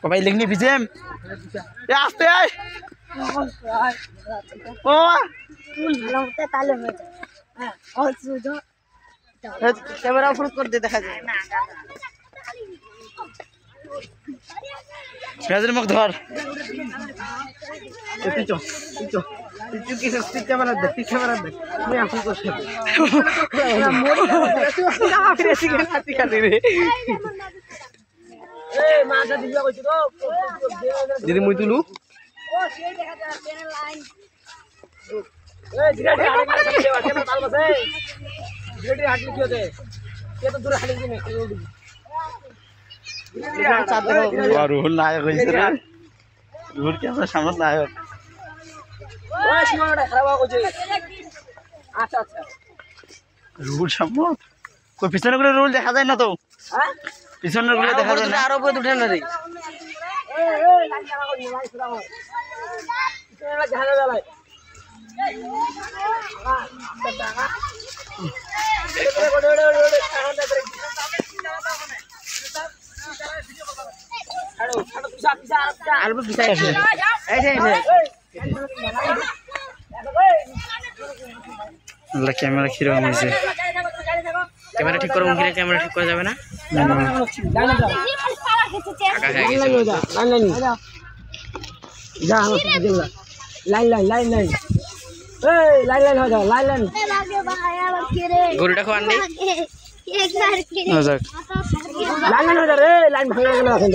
ভাই লিখনি বিজেম এ আসতে আয় ও তাহলে হয়ে যায় হ্যাঁ ক্যামেরা অফ করে দে দেখা যায় পেঁয়াজের মুখ ধর ক্যামেরা দে ক্যামেরা দে আমি এখন করছি দিদি মুই তুলু রুহুল নায়ক হয়েছে রুহুল ক্যামেরা সামনে নায়ক রুহুল সামনে কই পিছনে গুলো রুহুল দেখা যায় না তো পিছনের গুলো দেখা যায় না আরো উপরে উঠে না রে ক্যামেরা কিরকম হয়েছে ক্যামেরা ঠিক করবো ক্যামেরা ঠিক করা যাবে না গরুটা খাওয়ান নেই লাইন ভাঙা গেল এখন